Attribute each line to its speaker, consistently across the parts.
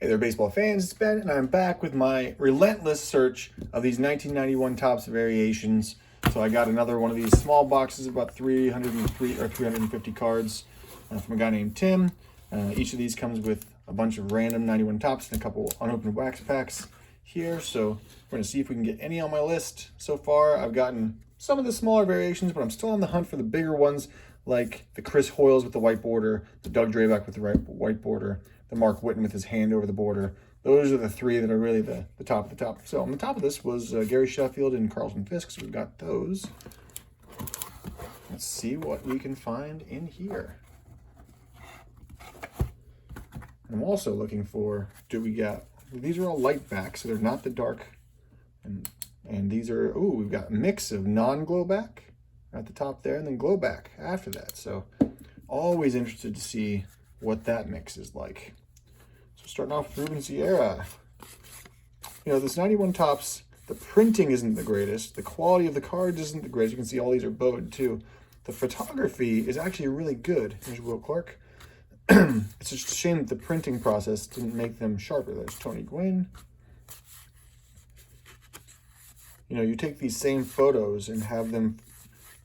Speaker 1: Hey there, baseball fans. It's Ben, and I'm back with my relentless search of these 1991 Topps variations. So I got another one of these small boxes, about 303 or 350 cards from a guy named Tim. Each of these comes with a bunch of random 91 Topps and a couple unopened wax packs here. So we're going to see if we can get any on my list. So far, I've gotten some of the smaller variations, but I'm still on the hunt for the bigger ones, like the Chris Hoiles with the white border, the Doug Drabek with the white border, the Mark Whiten with his hand over the border. Those are the three that are really the top of the top. So on the top of this was Gary Sheffield and Carlton Fisk, so we've got those. Let's see what we can find in here. I'm also looking for, these are all light back, so they're not the dark. And these are, we've got a mix of non-glow back at the top there and then glow back after that. So always interested to see what that mix is like. So starting off with Ruben Sierra. You know, this 91 Topps, the printing isn't the greatest. The quality of the cards isn't the greatest. You can see all these are bowed too. The photography is actually really good. Here's Will Clark. It's just a shame that the printing process didn't make them sharper. There's Tony Gwynn. You know, you take these same photos and have them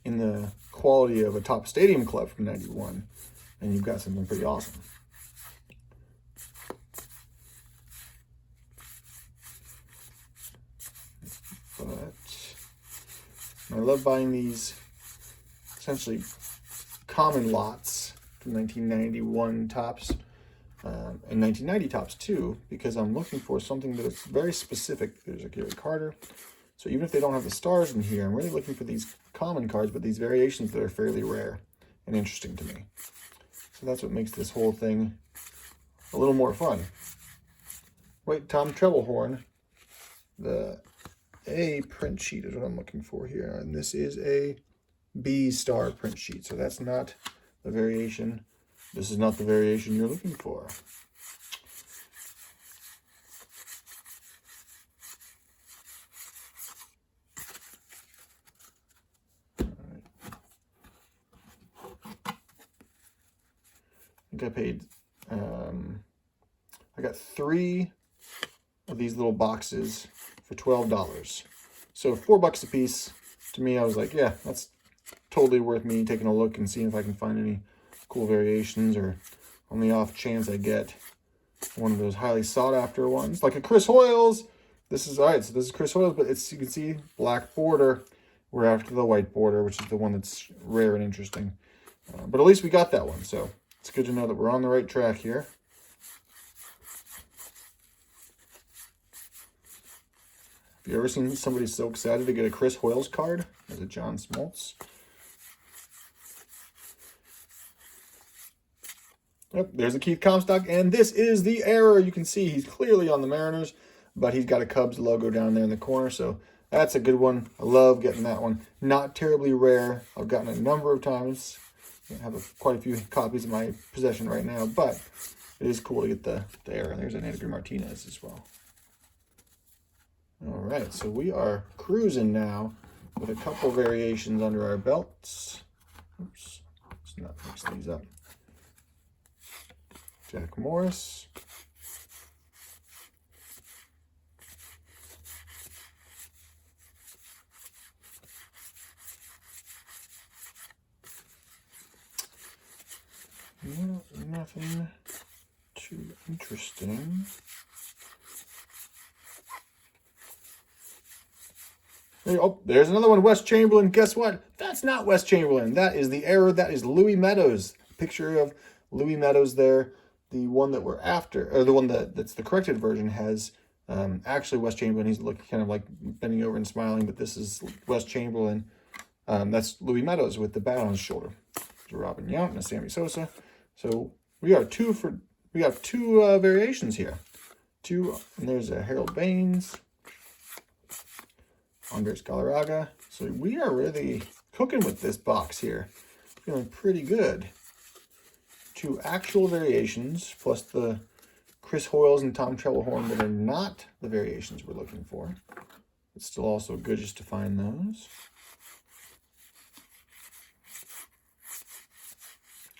Speaker 1: in the quality of a Topps Stadium Club from 91, and you've got something pretty awesome. But I love buying these essentially common lots from 1991 Topps and 1990 Topps too, because I'm looking for something that is very specific. There's a Gary Carter. So even if they don't have the stars in here, I'm really looking for these common cards, but these variations that are fairly rare and interesting to me. So that's what makes this whole thing a little more fun. Wait, Tom Trebelhorn, the A print sheet is what I'm looking for here. And this is a B star print sheet. So that's not the variation. This is not the variation you're looking for. I think I paid, I got 3 of these little boxes for $12. So $4 a piece. To me, I was like, yeah, that's totally worth me taking a look and seeing if I can find any cool variations, or on the off chance I get one of those highly sought after ones, like a Chris Hoiles. This is, all right, so this is Chris Hoiles, but it's, you can see black border. We're after the white border, which is the one that's rare and interesting. But at least we got that one, so it's good to know that we're on the right track here. Have you ever seen somebody so excited to get a Chris Hoiles card as a John Smoltz? Yep, there's a Keith Comstock, and this is the error. You can see he's clearly on the Mariners, but he's got a Cubs logo down there in the corner, so that's a good one. I love getting that one. Not terribly rare. I've gotten it a number of times. I have quite a few copies in my possession right now, but it is cool to get the error. There's an Edgar Martinez as well. All right, so we are cruising now with a couple variations under our belts. Oops, let's not mix these up. Jack Morris. Nothing too interesting. Oh, there's another one, Wes Chamberlain. Guess what? That's not Wes Chamberlain. That is the error. That is Louis Meadows. Picture of Louis Meadows there. The one that we're after, or the one that's the corrected version, has actually Wes Chamberlain. He's looking kind of like bending over and smiling, but this is Wes Chamberlain. That's Louis Meadows with the bat on his shoulder. There's a Robin Yount and a Sammy Sosa. So we got two variations here. And there's a Harold Baines, Andres Galarraga. So we are really cooking with this box here. Feeling pretty good. 2 actual variations, plus the Chris Hoiles and Tom Trebelhorn that are not the variations we're looking for. It's still also good just to find those.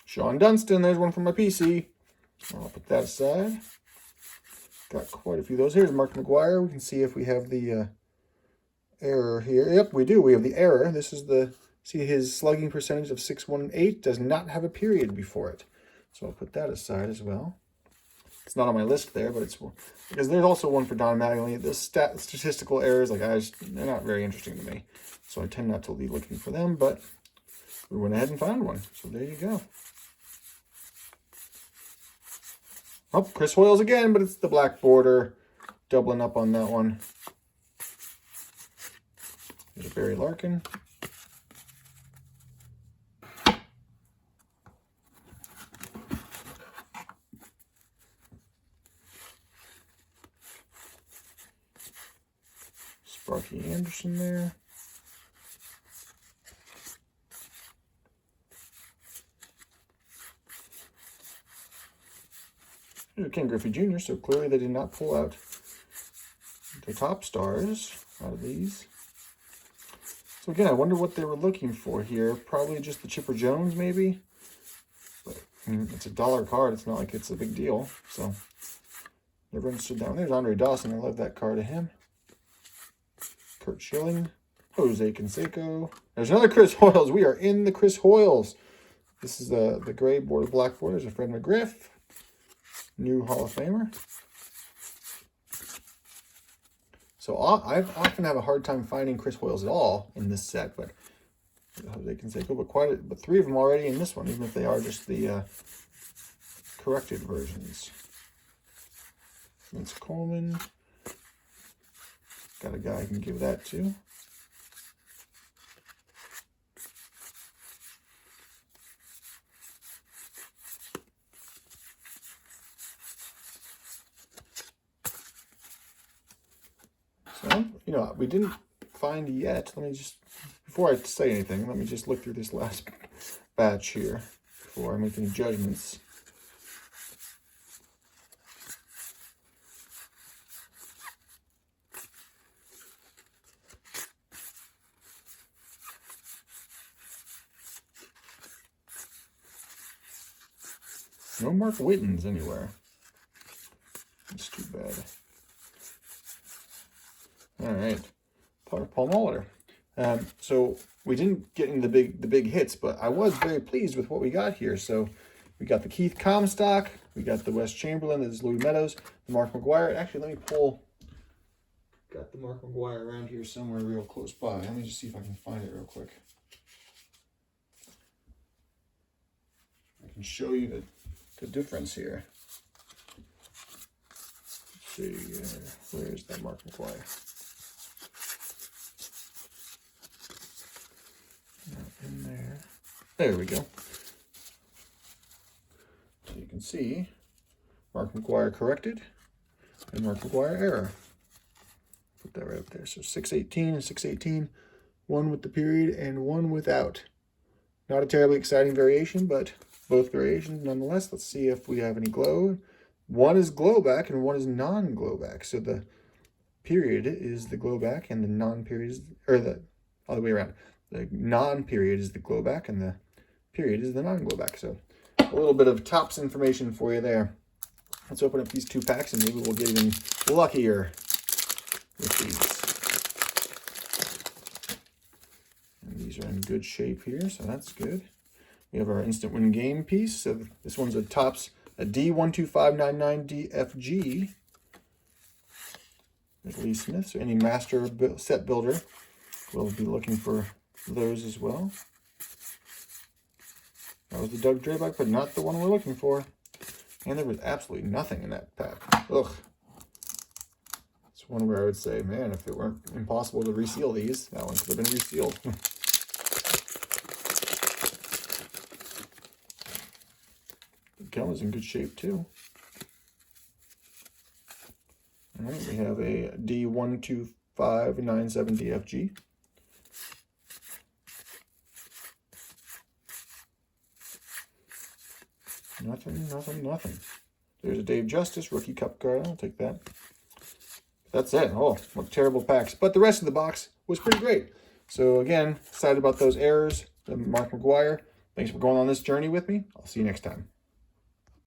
Speaker 1: Sean Dunston, there's one from my PC. I'll put that aside. Got quite a few of those. Here's Mark McGwire. We can see if we have the error here. Yep, we do. We have the error. This is see his slugging percentage of 618 does not have a period before it. So I'll put that aside as well. It's not on my list there, but it's because there's also one for Don Mattingly. The statistical errors, like they're not very interesting to me. So I tend not to be looking for them, but we went ahead and found one. So there you go. Oh, Chris Hoiles again, but it's the black border. Doubling up on that one. There's a Barry Larkin. Sparky Anderson there. Here's Ken Griffey Jr., so clearly they did not pull out the top stars out of these. So again, I wonder what they were looking for here. Probably just the Chipper Jones, maybe. But I mean, it's a $1 card. It's not like it's a big deal. So never understood that one. There's Andre Dawson. I love that card of him. Curt Schilling. Jose Canseco. There's another Chris Hoiles. We are in the Chris Hoiles. This is the gray border, black border. There's a Fred McGriff. New Hall of Famer. So I often have a hard time finding Chris Hoiles at all in this set, but Jose Canseco, but 3 of them already in this one, even if they are just the corrected versions. Vince Coleman. Got a guy I can give that to. So, you know, we didn't find yet. Let me just, before I say anything, let me just look through this last batch here before I make any judgments. No Mark Wittens anywhere. That's too bad. All right, Paul Molitor. So we didn't get into the big hits, but I was very pleased with what we got here. So we got the Keith Comstock, we got the Wes Chamberlain, this is Louis Meadows, the Mark McGwire. Actually, let me got the Mark McGwire around here somewhere real close by. Let me just see if I can find it real quick. I can show you the difference here. Let's see, where's that Mark McGwire? In there. There we go. So you can see Mark McGwire corrected and Mark McGwire error. Put that right up there. So 618 and 618, one with the period and one without. Not a terribly exciting variation, but both variations nonetheless. Let's see if we have any glow. One is glow back and one is non-glow back. So the period is the glow back and the non-period is, or the other way around. The non-period is the glow back and the period is the non-glow back. So a little bit of tops information for you there. Let's open up these 2 packs and maybe we'll get even luckier with these. And these are in good shape here, so that's good. We have our instant win game piece. So this one's a Topps, a D12599 DFG. There's Lee Smith. So any master set builder will be looking for those as well. That was the Doug Drabek, but not the one we're looking for. And there was absolutely nothing in that pack. Ugh. It's one where I would say, man, if it weren't impossible to reseal these, that one could have been resealed. The gum is in good shape too. All right, we have a D12597 DFG. Nothing. There's a Dave Justice rookie cup card. I'll take that. That's it. Oh, what terrible packs. But the rest of the box was pretty great. So again, excited about those errors. The Mark McGwire. Thanks for going on this journey with me. I'll see you next time.